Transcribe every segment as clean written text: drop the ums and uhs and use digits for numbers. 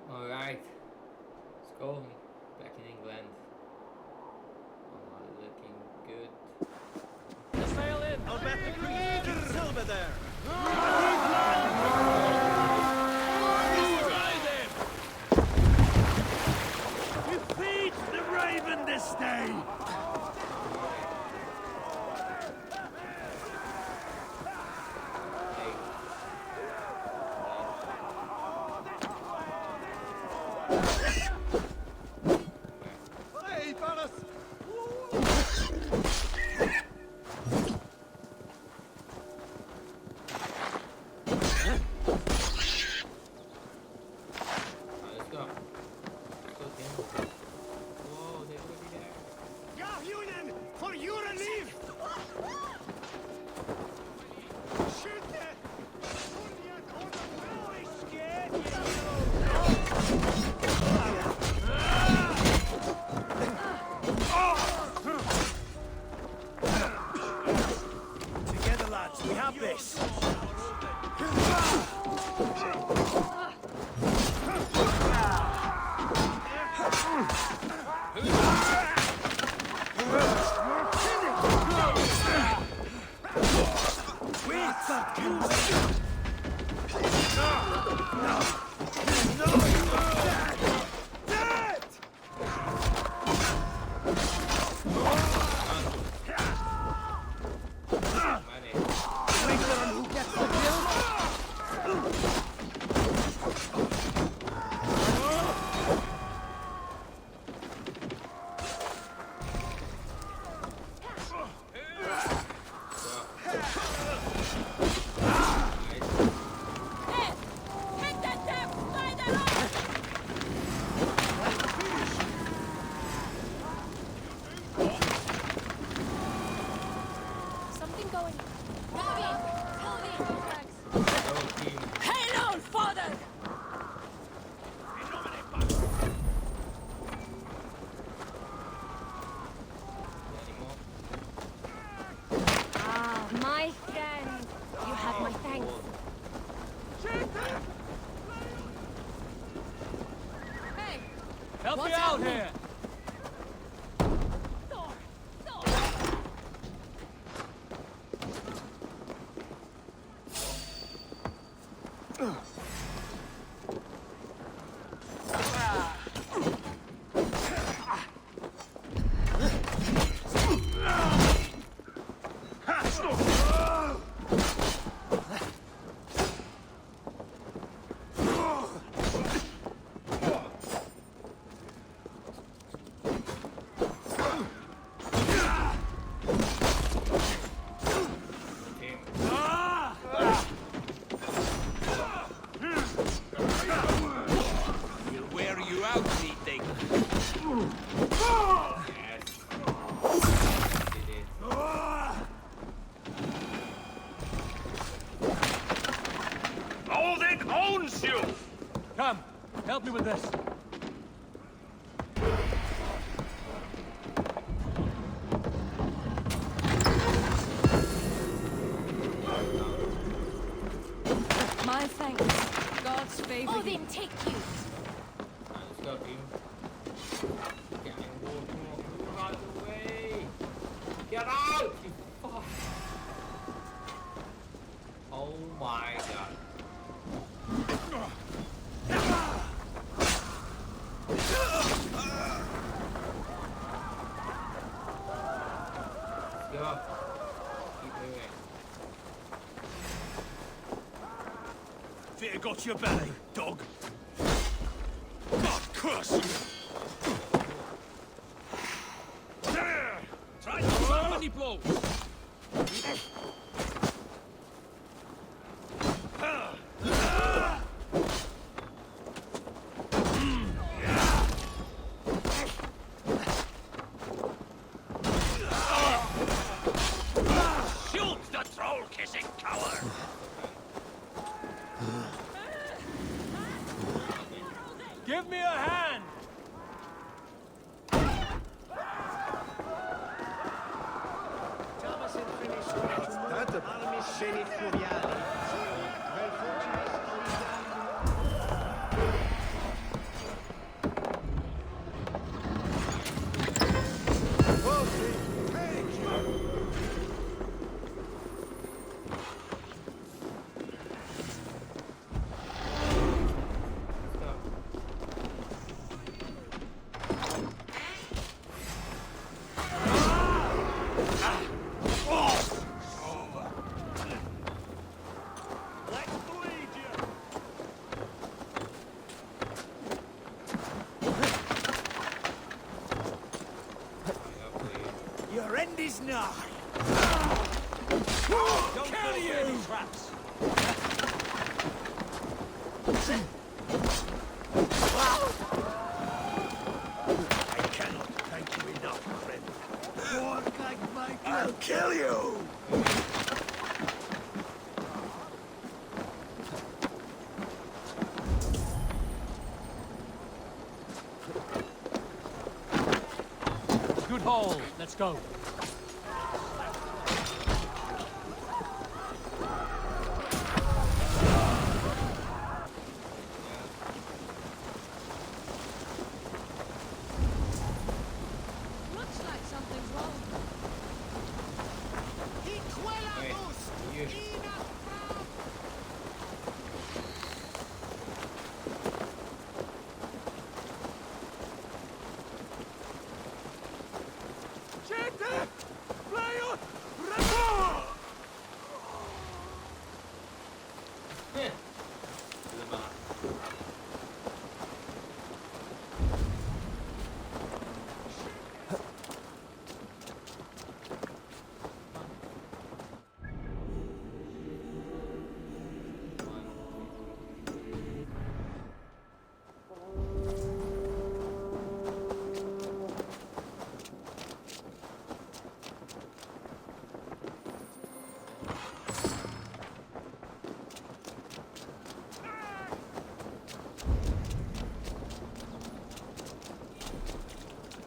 Alright, let's go. Back in England. Oh, looking good. Sail in! I'll bet the crew get silver there! Defeat the Raven this day! Hey, fellas! Let's go. Let's go, Tim. Whoa, they're already there. Ja, Union, for your relief! Shoot it! Together, lads, we have this! Something going. Go, team. Hail on, father! Anymore? Ah, my friend. You have my thanks. Hey! Help What's me out happening? here! Thor! Thor! Team. We'll wear you out, meeting. Yes. Did it. Odin owns you! Come, help me with this. My thanks. God's favor. Odin, take you! Let's go, team. Get move out of the way. Get out, you fuck. Oh my god. Let's go. Keep moving. Fear got your belly, dog. God curse you! There! Try to so many blows! Shoot the troll-kissing coward! Give me a hand! Armi sceni fluviali. traps. I cannot thank you enough, friend. I'll kill you! Good haul. Let's go. Looks like something's wrong. Wait, you. Lemah.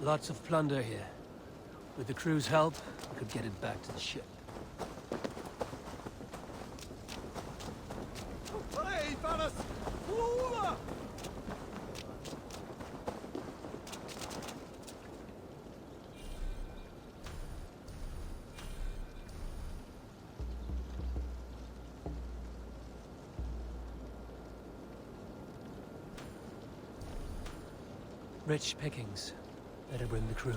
Lots of plunder here. With the crew's help, we could get it back to the ship. Hey, fellas! Lula! Rich pickings. Better bring the crew.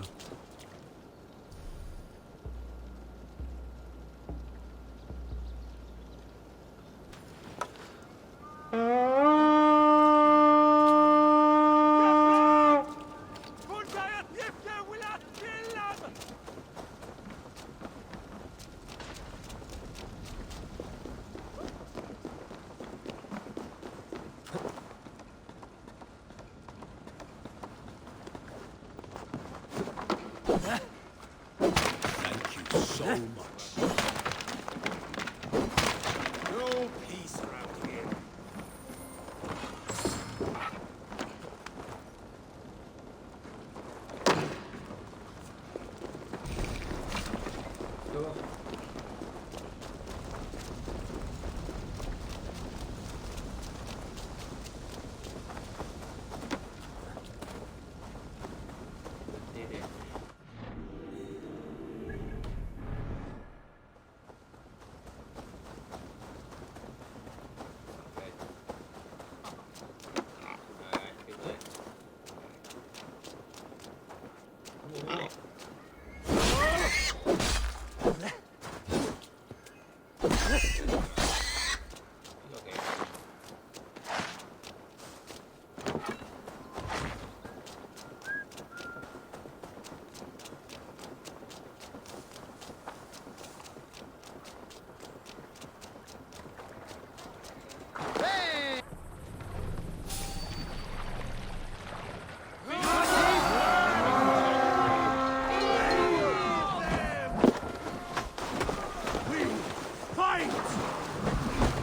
Thank you so much. No peace around here. Go. Did it.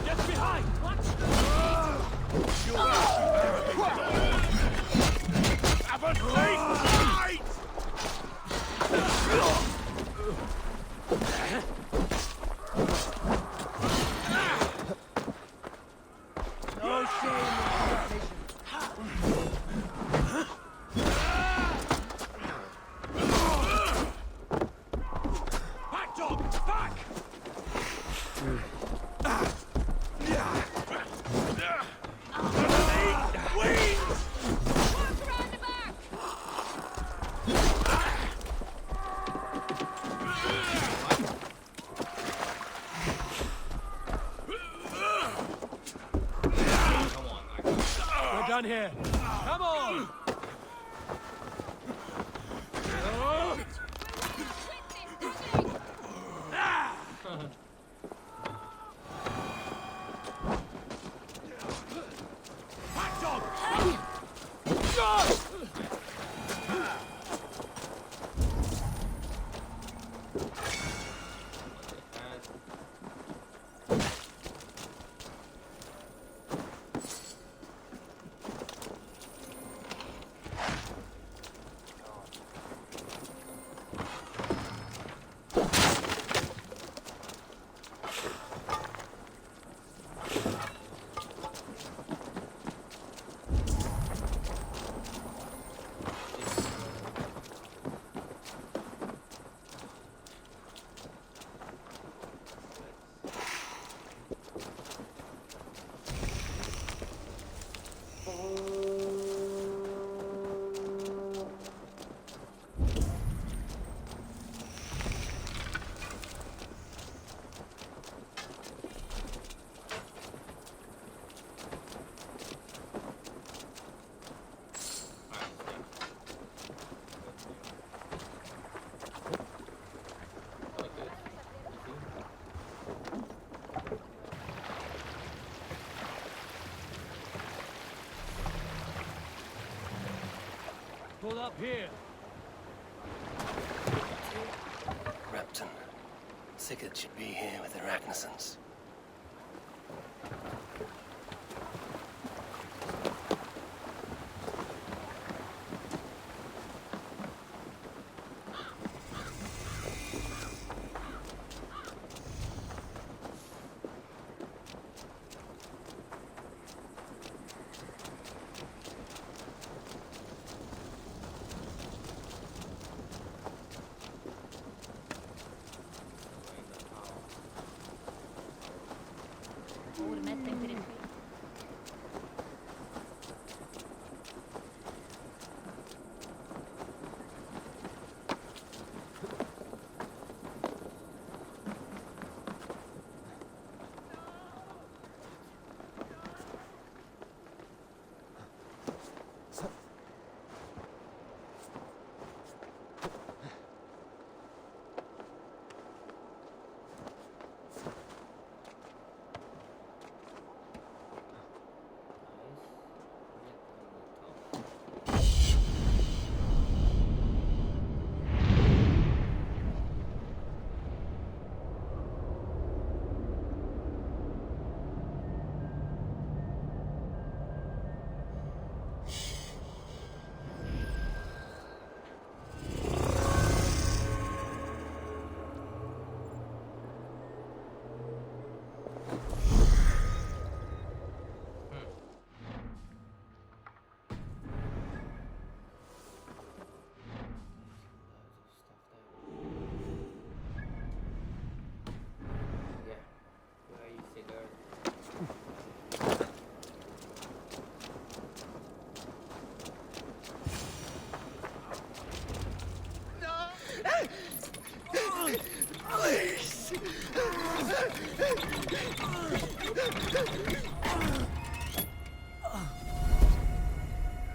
Get behind! Have a fight! No shame in Back, dog! Back! Walk around the back! Come on, I got it. We're done here. Come on! Pull up here. Repton. Sigurd should be here with the Ragnarsons.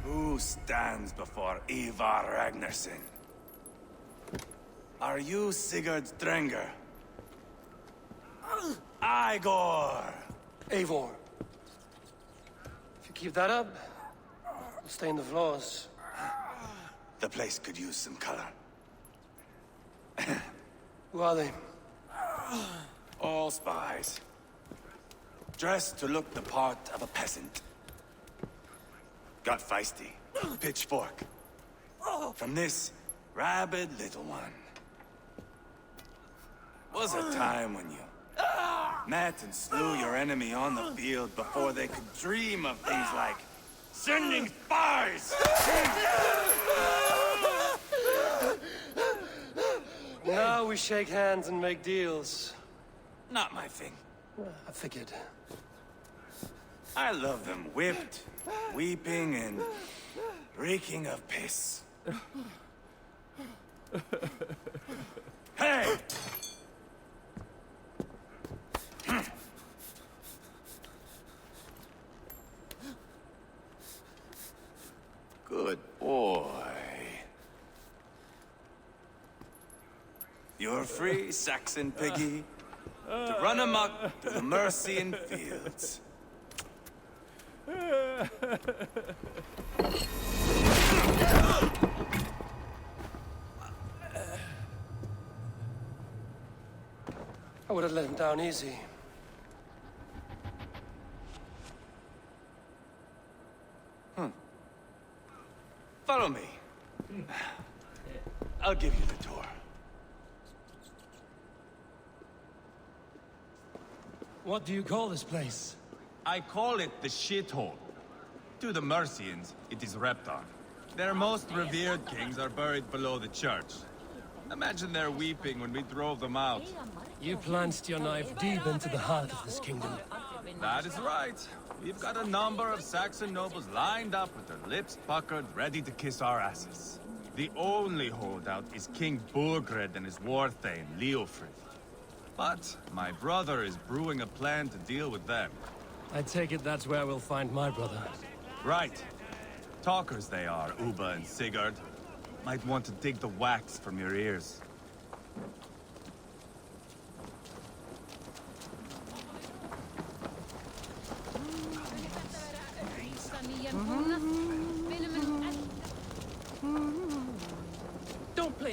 Who stands before Ivar Ragnarsson? Are you Sigurd Drenger? Igor! Eivor. If you keep that up, it'll stain the floors. The place could use some color. Who are they? All spies. Dressed to look the part of a peasant. Got feisty. Pitchfork. From this rabid little one. Was a time when you met and slew your enemy on the field before they could dream of things like sending spies! Now we shake hands and make deals. Not my thing. I figured. I love them whipped, weeping, and reeking of piss. Hey! Good boy. You're free, Saxon piggy, to run amok through the Mercian fields. I would have let him down easy. Follow me. I'll give you the tour. What do you call this place? I call it the shithole. To the Mercians, it is Repton. Their most revered kings are buried below the church. Imagine their weeping when we drove them out. You plunged your knife deep into the heart of this kingdom. That is right. We've got a number of Saxon nobles lined up with their lips puckered, ready to kiss our asses. The only holdout is King Burgred and his war thane, Leofrid. But my brother is brewing a plan to deal with them. I take it that's where we'll find my brother. Right. Talkers they are, Uba and Sigurd. Might want to dig the wax from your ears.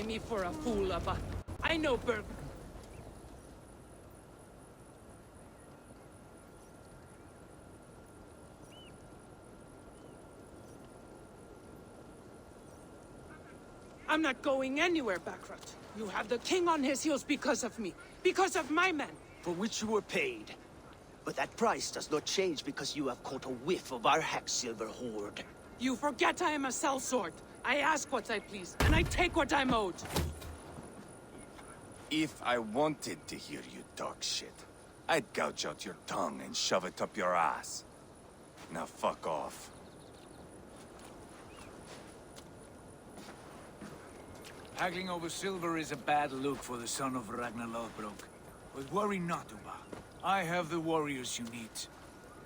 take me for a fool, but I know Berg. I'm not going anywhere, Backrot. You have the king on his heels because of me. Because of my men. For which you were paid. But that price does not change because you have caught a whiff of our Hacksilver hoard. You forget I am a sellsword. I ask what I please, and I take what I'm owed. If I wanted to hear you talk shit, I'd gouge out your tongue and shove it up your ass. Now fuck off. Haggling over silver is a bad look for the son of Ragnar Lothbrok. But worry not, Uba. I have the warriors you need.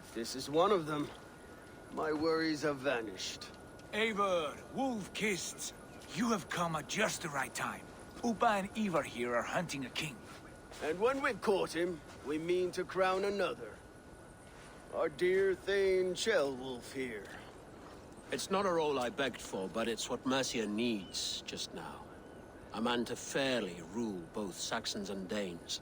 If this is one of them, my worries have vanished. Eivor, Wolf-Kissed, you have come at just the right time. Uba and Ivar here are hunting a king. And when we've caught him, we mean to crown another. Our dear Thane Ceolwulf here. It's not a role I begged for, but it's what Mercia needs just now. A man to fairly rule both Saxons and Danes.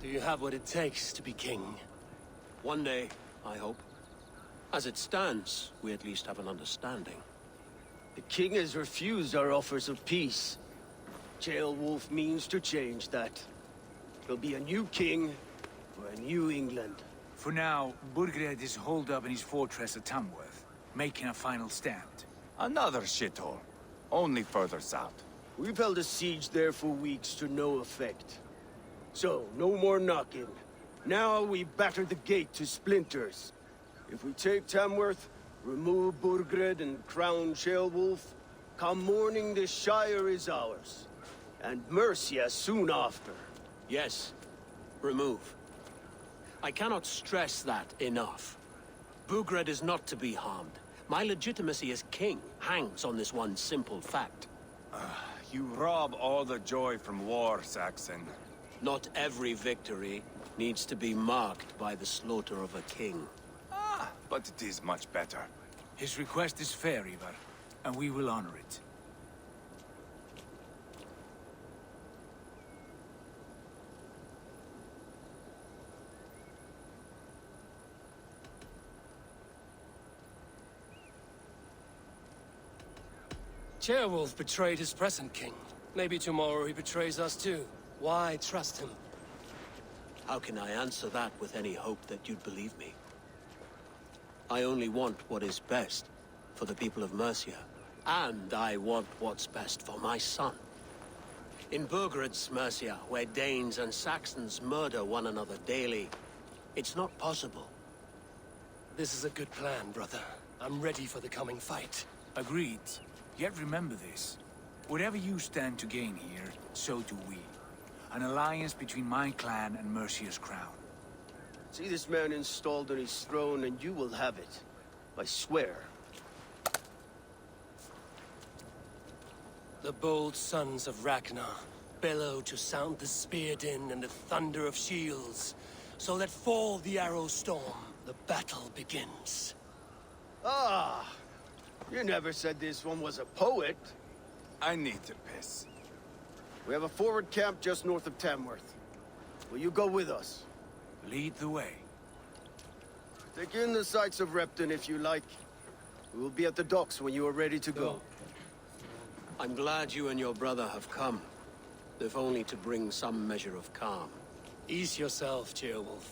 Do you have what it takes to be king? One day, I hope. As it stands, we at least have an understanding. The king has refused our offers of peace. Ceolwulf means to change that. There'll be a new king for a new England. For now, Burgred is holed up in his fortress at Tamworth, making a final stand. Another shithole. Only further south. We've held a siege there for weeks to no effect. So, no more knocking. Now we batter the gate to splinters. If we take Tamworth, remove Burgred and crown Ceolwulf, come morning the Shire is ours. And Mercia soon after. Yes, remove. I cannot stress that enough. Burgred is not to be harmed. My legitimacy as king hangs on this one simple fact. You rob all the joy from war, Saxon. Not every victory needs to be marked by the slaughter of a king. But it is much better. His request is fair, Ivar, and we will honor it. Ceolwulf betrayed his present king. Maybe tomorrow he betrays us too. Why trust him? How can I answer that with any hope that you'd believe me? I only want what is best for the people of Mercia. And I want what's best for my son. In Burgred's Mercia, where Danes and Saxons murder one another daily, it's not possible. This is a good plan, brother. I'm ready for the coming fight. Agreed. Yet remember this. Whatever you stand to gain here, so do we. An alliance between my clan and Mercia's crown. See this man installed on his throne and you will have it. I swear. The bold sons of Ragnar bellow to sound the spear din and the thunder of shields. So let fall the arrow storm. The battle begins. Ah! You never said this one was a poet. I need to piss. We have a forward camp just north of Tamworth. Will you go with us? Lead the way. Take in the sights of Repton if you like. We will be at the docks when you are ready to go. I'm glad you and your brother have come. If only to bring some measure of calm. Ease yourself, Ceolwulf.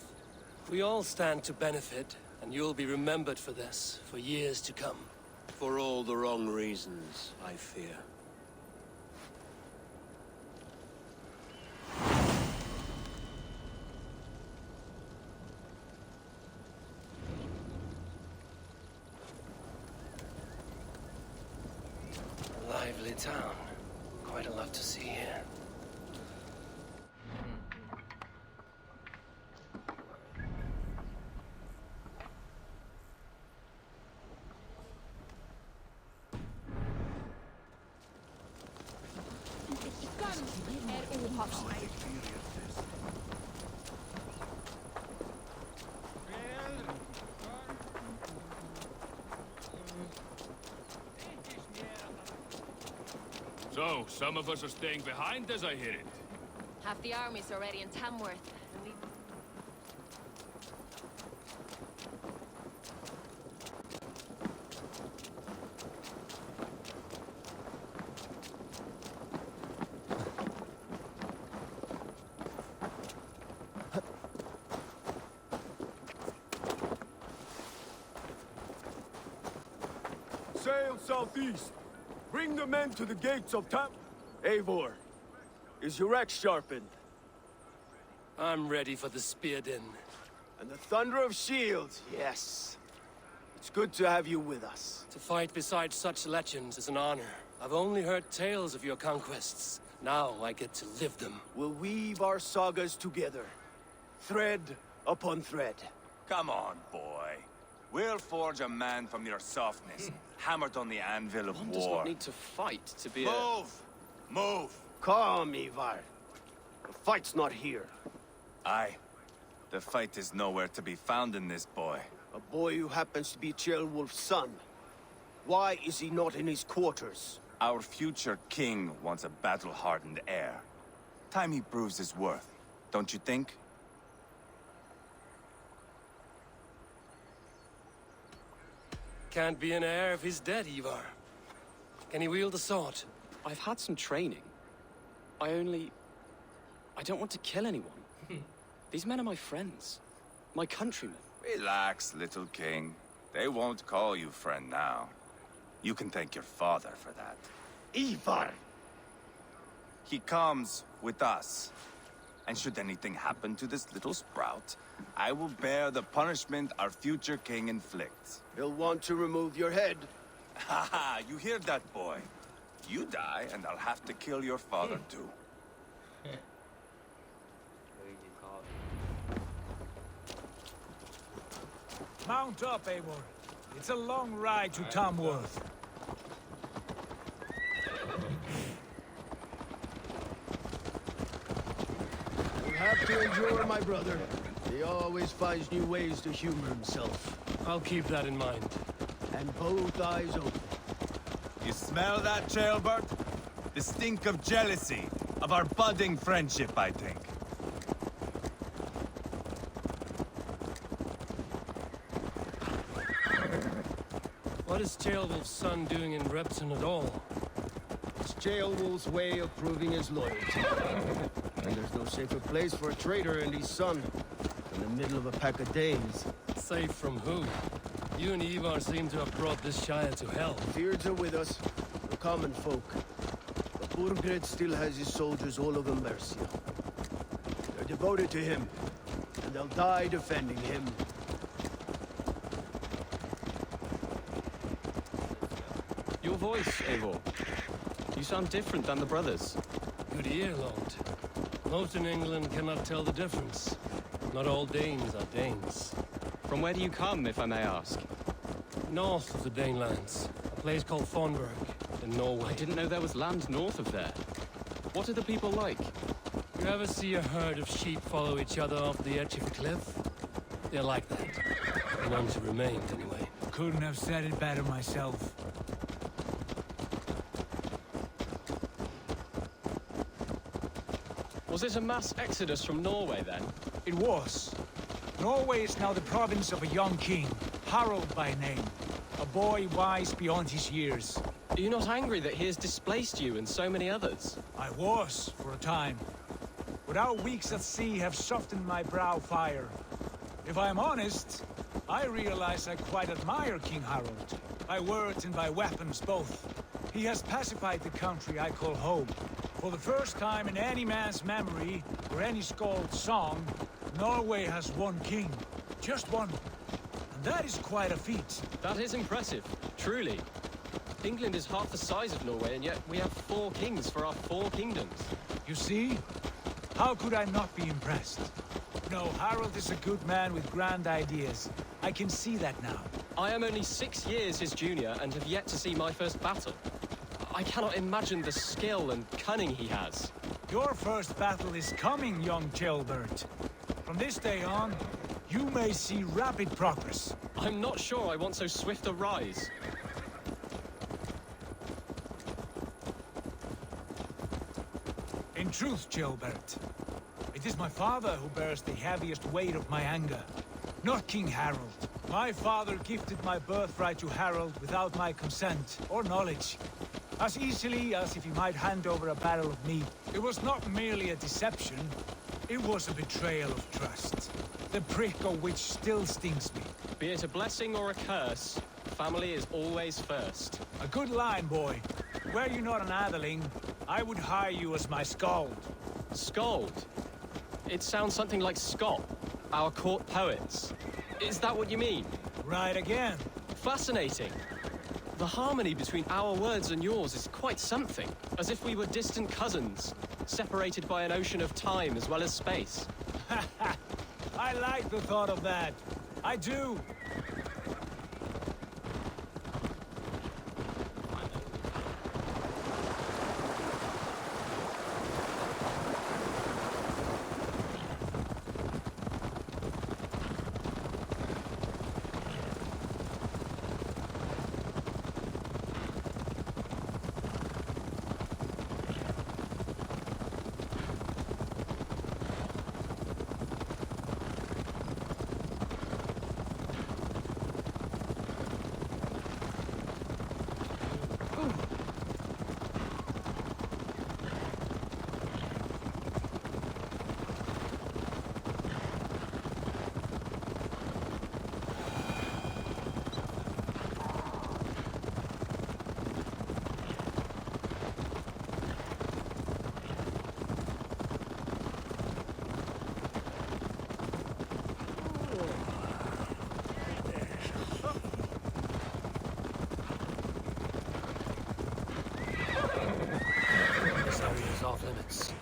We all stand to benefit, and you'll be remembered for this, for years to come. For all the wrong reasons, I fear. A lively town. Quite a lot to see here. So, some of us are staying behind as I hear it. Half the army's already in Tamworth. And we... Sail southeast. Bring the men to the gates of Tam... Eivor, is your axe sharpened? I'm ready for the spear din. And the thunder of shields, yes. It's good to have you with us. To fight beside such legends is an honor. I've only heard tales of your conquests. Now I get to live them. We'll weave our sagas together. Thread upon thread. Come on, boy. We'll forge a man from your softness, hammered on the anvil of One war. does not need to fight to be Move! Move! Calm, Ivar. The fight's not here. Aye. The fight is nowhere to be found in this boy. A boy who happens to be Ceolwulf's son. Why is he not in his quarters? Our future king wants a battle-hardened heir. Time he proves his worth, don't you think? Can't be an heir if he's dead, Ivar. Can he wield a sword? I've had some training. I don't want to kill anyone. These men are my friends. My countrymen. Relax, little king. They won't call you friend now. You can thank your father for that. Ivar! He comes with us. And should anything happen to this little sprout, I will bear the punishment our future king inflicts. He'll want to remove your head. Ha ha, you hear that, boy? You die, and I'll have to kill your father, too. Mount up, Eivor. It's a long ride to Tamworth. You have to endure, my brother. He always finds new ways to humor himself. I'll keep that in mind. And both eyes open. You smell that, Trailbird? The stink of jealousy, of our budding friendship, I think. What is Ceolwulf's son doing in Repton at all? It's Ceolwulf's way of proving his loyalty. And there's no safer place for a traitor and his son in the middle of a pack of Danes. Safe from who? You and Ivar seem to have brought this Shire to hell. Fears are with us, the common folk. But Burgred still has his soldiers all over Mercia. They're devoted to him, and they'll die defending him. Your voice, Eivor. You sound different than the brothers. Good ear, Lord. Most in England cannot tell the difference. Not all Danes are Danes. From where do you come, if I may ask? North of the Danelands. A place called Fonberg, in Norway. I didn't know there was land north of there. What are the people like? You ever see a herd of sheep follow each other off the edge of a cliff? They're like that. The ones who remained, anyway. Couldn't have said it better myself. Was it a mass exodus from Norway, then? It was. Norway is now the province of a young king, Harald by name. A boy wise beyond his years. Are you not angry that he has displaced you and so many others? I was, for a time. But our weeks at sea have softened my brow fire. If I am honest, I realize I quite admire King Harald. By words and by weapons both. He has pacified the country I call home. For the first time in any man's memory, or any skald's song, Norway has one king. Just one. And that is quite a feat. That is impressive, truly. England is half the size of Norway, and yet we have 4 kings for our 4 kingdoms. You see? How could I not be impressed? No, Harald is a good man with grand ideas. I can see that now. I am only 6 years his junior and have yet to see my first battle. I cannot imagine the skill and cunning he has. Your first battle is coming, young Ceolbert. From this day on, you may see rapid progress. I'm not sure I want so swift a rise. In truth, Gilbert, it is my father who bears the heaviest weight of my anger, not King Harold. My father gifted my birthright to Harold without my consent or knowledge, as easily as if he might hand over a barrel of meat. It was not merely a deception, it was a betrayal of trust. The prick of which still stings me. Be it a blessing or a curse, family is always first. A good line, boy. Were you not an atheling, I would hire you as my skald. Skald? It sounds something like Scott, our court poets. Is that what you mean? Right again. Fascinating. The harmony between our words and yours is quite something. As if we were distant cousins, separated by an ocean of time as well as space. I like the thought of that. I do. This area is off limits.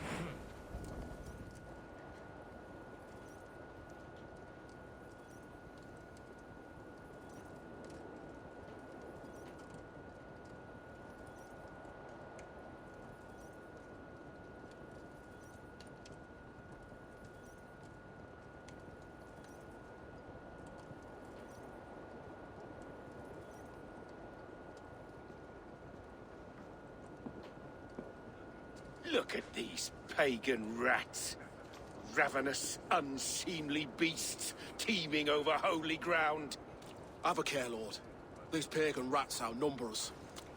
Look at these pagan rats. Ravenous, unseemly beasts teeming over holy ground. Have a care, Lord. These pagan rats outnumber us.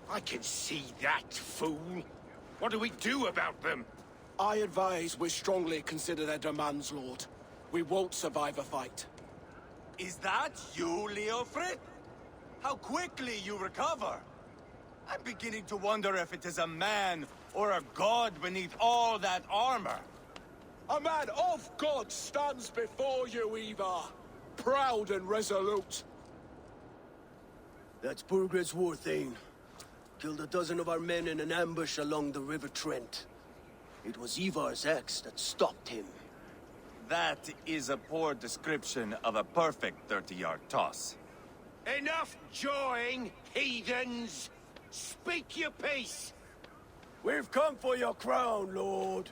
I can see that, fool. What do we do about them? I advise we strongly consider their demands, Lord. We won't survive a fight. Is that you, Leofrid? How quickly you recover! I'm beginning to wonder if it is a man or a god beneath all that armor. A man of God stands before you, Eva. Proud and resolute. That's Burgred's war thane. Killed a dozen of our men in an ambush along the River Trent. It was Ivar's axe that stopped him. That is a poor description of a perfect 30-yard toss. Enough jawing, heathens! Speak your piece! We've come for your crown, Lord.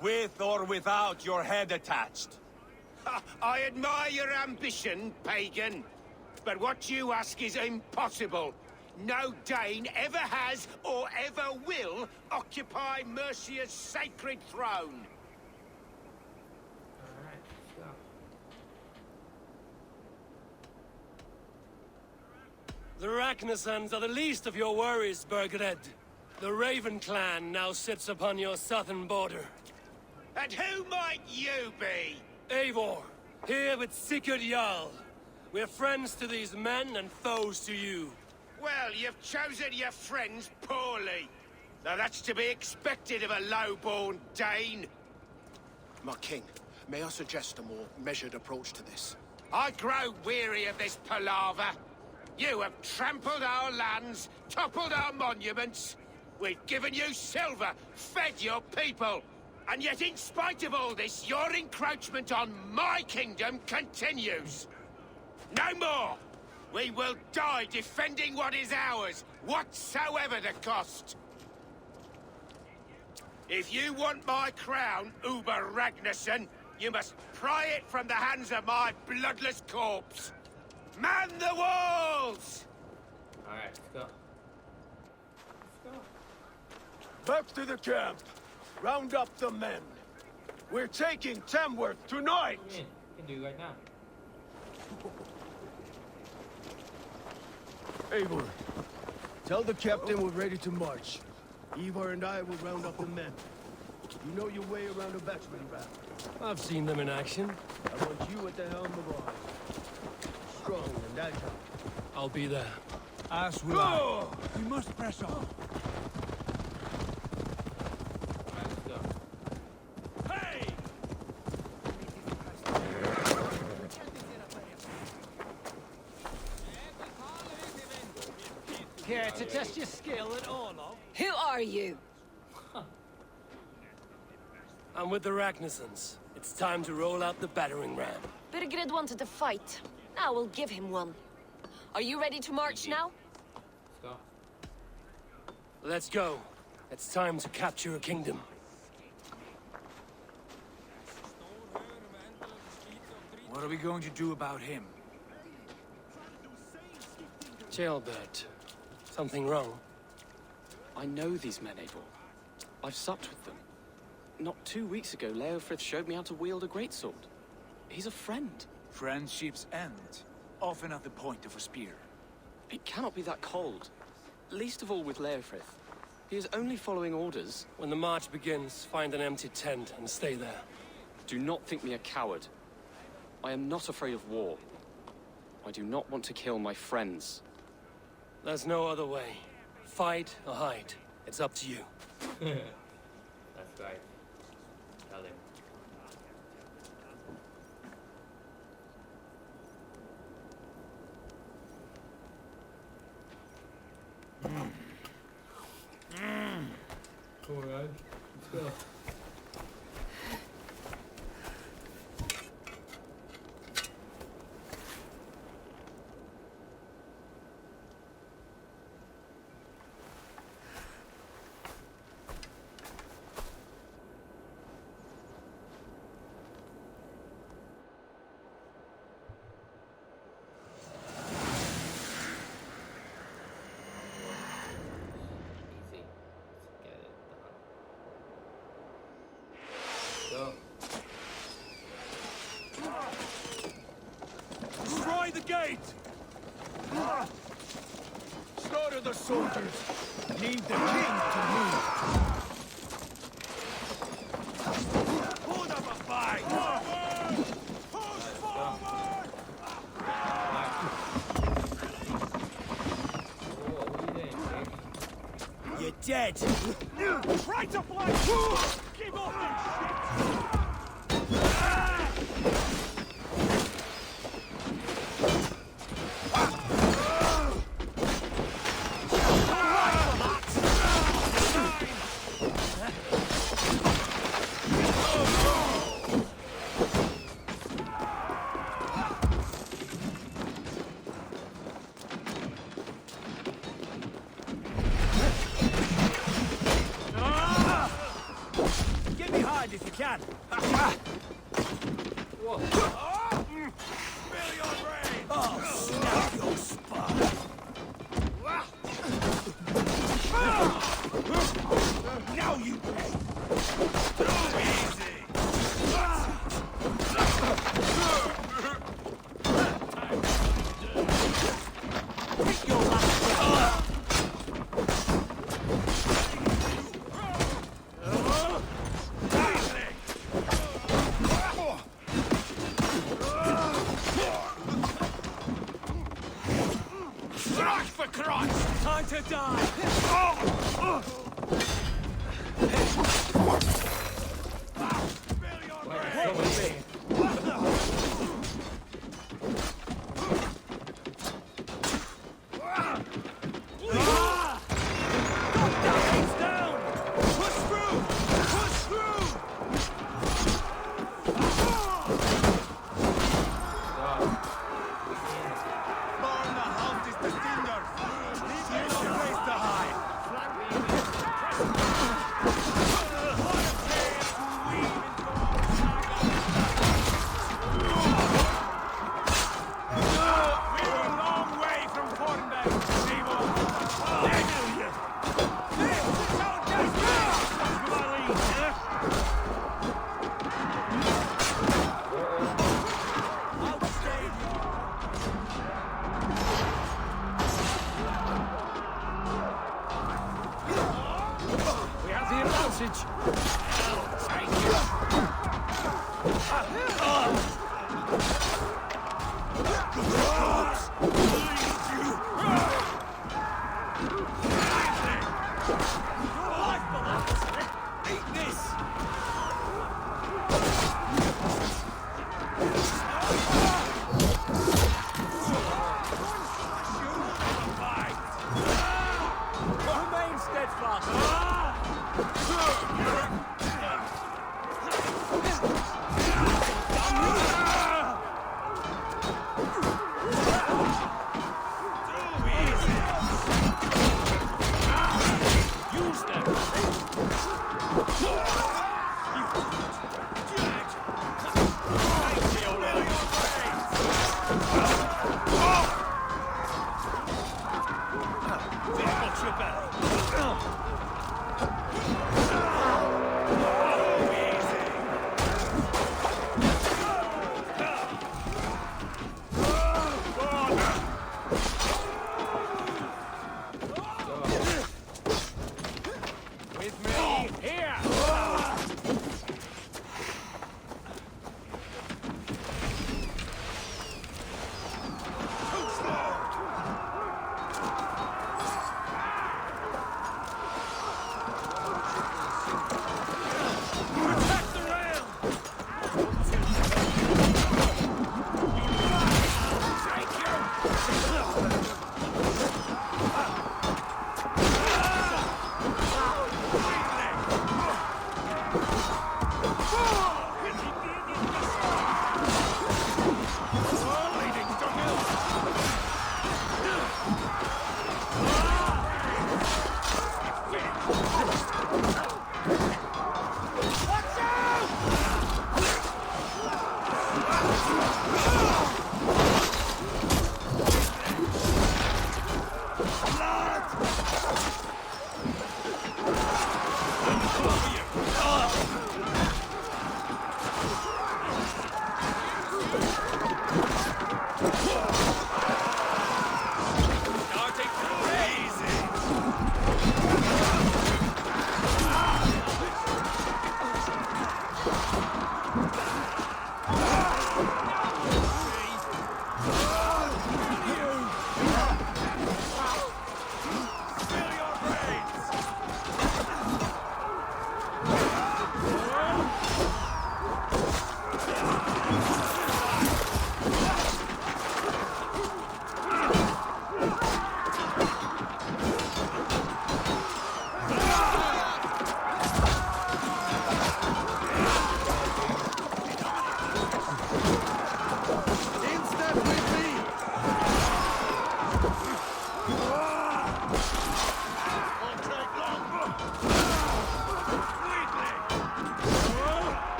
With or without your head attached. I admire your ambition, pagan. But what you ask is impossible. No Dane ever has or ever will occupy Mercia's sacred throne. Alright, let's go. The Ragnarsons are the least of your worries, Burgred. The Raven clan now sits upon your southern border. And who might you be? Eivor, here with Sigurd Jarl. We're friends to these men and foes to you. Well, you've chosen your friends poorly. Now that's to be expected of a low-born Dane. My king, may I suggest a more measured approach to this? I grow weary of this palaver. You have trampled our lands, toppled our monuments. We've given you silver, fed your people. And yet, in spite of all this, your encroachment on my kingdom continues. No more! We will die defending what is ours, whatsoever the cost. If you want my crown, Uber Ragnarsson, you must pry it from the hands of my bloodless corpse. Man the walls! Alright, let's go. Let's go. Back to the camp. Round up the men. We're taking Tamworth tonight! Yeah, you can do right now. Eivor, tell the captain we're ready to march. Ivar and I will round up the men. You know your way around a battering ram. I've seen them in action. I want you at the helm of ours. Strong and agile. I'll be there. As will I. We must press on. Alright, let's go. Hey! Care to test your skill at Orlov? Who are you? I'm with the Ragnarsons. It's time to roll out the battering ram. Birgred wanted to fight. Now we'll give him one. Are you ready to march now? Let's go. Let's go. It's time to capture a kingdom. What are we going to do about him? Gilbert. Something wrong? I know these men, Eivor. I've supped with them. Not 2 weeks ago, Leofrith showed me how to wield a greatsword. He's a friend. Friendships end, often at the point of a spear. It cannot be that cold. Least of all with Leofrith. He is only following orders. When the march begins, find an empty tent and stay there. Do not think me a coward. I am not afraid of war. I do not want to kill my friends. There's no other way. Fight or hide. It's up to you. That's right. Tell him. Alright, let's go. Easy. Let's get it done. Go. Destroy the gate! Slaughter the soldiers. Leave the king to me. Hold up a fight! You're dead. Try to flank! Keep off Get behind if you can. Whoa. Oh, snap your spine. Now you pay. Take your last breath. For Christ! Time to die. message. Remain steadfast. Use them! With me, here!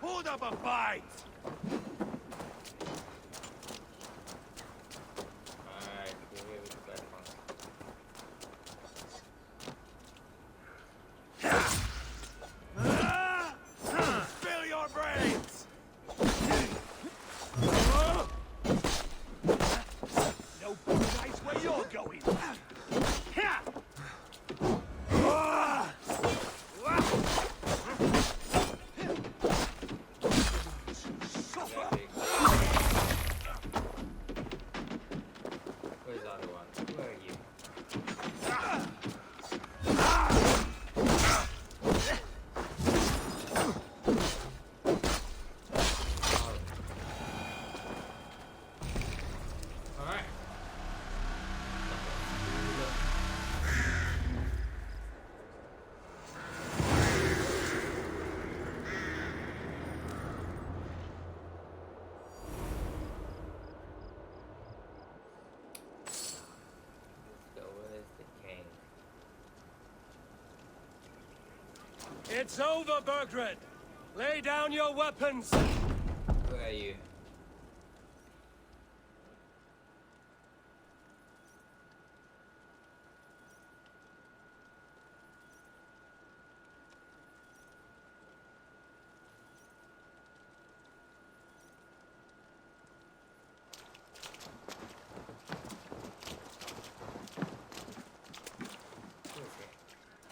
Hold up a fight! It's over, Burgred! Lay down your weapons! Where are you?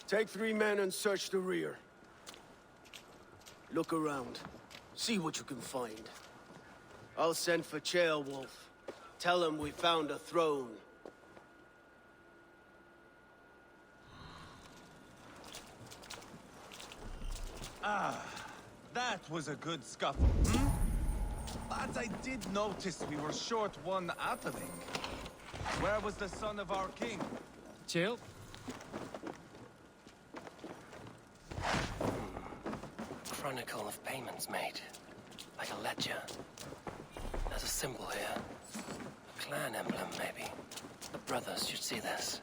Take 3 men and search the rear. Look around. See what you can find. I'll send for Wolf. Tell him we found a throne. Ah, that was a good scuffle, hmm? But I did notice we were short one atheling. Where was the son of our king? Chill. Chronicle of payments made. Like a ledger. There's a symbol here. A clan emblem, maybe. The brothers should see this.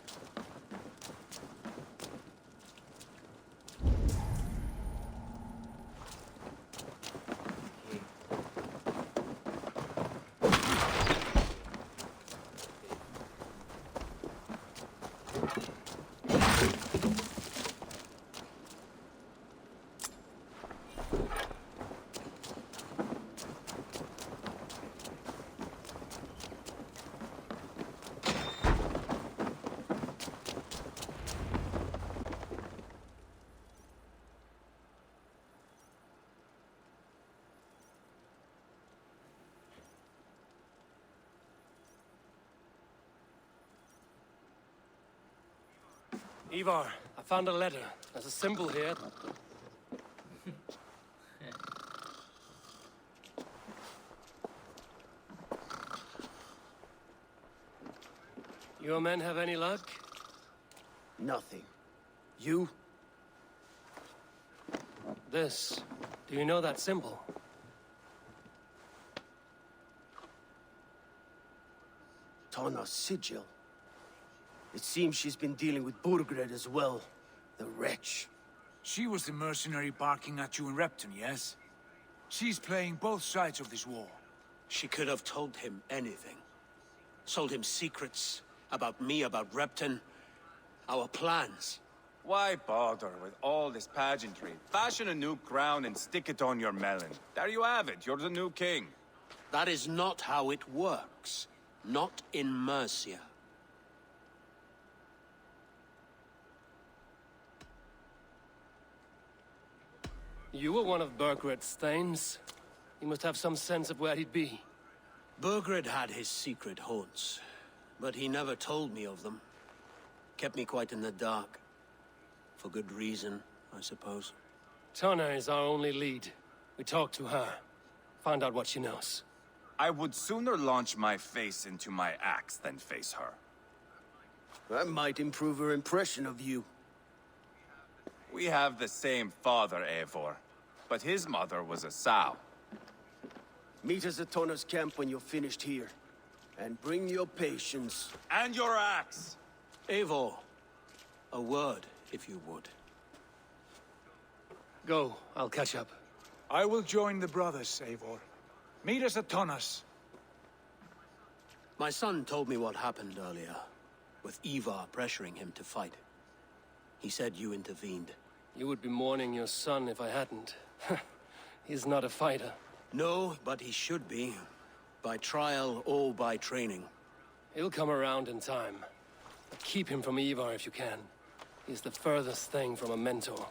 Ivar, I found a letter. There's a symbol here. Your men have any luck? Nothing. You? This. Do you know that symbol? Tana's sigil. It seems she's been dealing with Burgred as well. The wretch. She was the mercenary barking at you in Repton, yes? She's playing both sides of this war. She could have told him anything. Sold him secrets about me, about Repton, our plans. Why bother with all this pageantry? Fashion a new crown and stick it on your melon. There you have it, you're the new king. That is not how it works. Not in Mercia. You were one of Burgred's thanes. You must have some sense of where he'd be. Burgred had his secret haunts, but he never told me of them. Kept me quite in the dark. For good reason, I suppose. Tana is our only lead. We talk to her. Find out what she knows. I would sooner launch my face into my axe than face her. That might improve her impression of you. We have the same father, Eivor, but his mother was a sow. Meet us at Tana's camp when you're finished here. And bring your patience. And your axe! Eivor, a word, if you would. Go, I'll catch up. I will join the brothers, Eivor. Meet us at Tana's. My son told me what happened earlier, with Ivar pressuring him to fight. He said you intervened. You would be mourning your son if I hadn't. He's not a fighter. No, but he should be. By trial or by training. He'll come around in time. But keep him from Ivar if you can. He's the furthest thing from a mentor.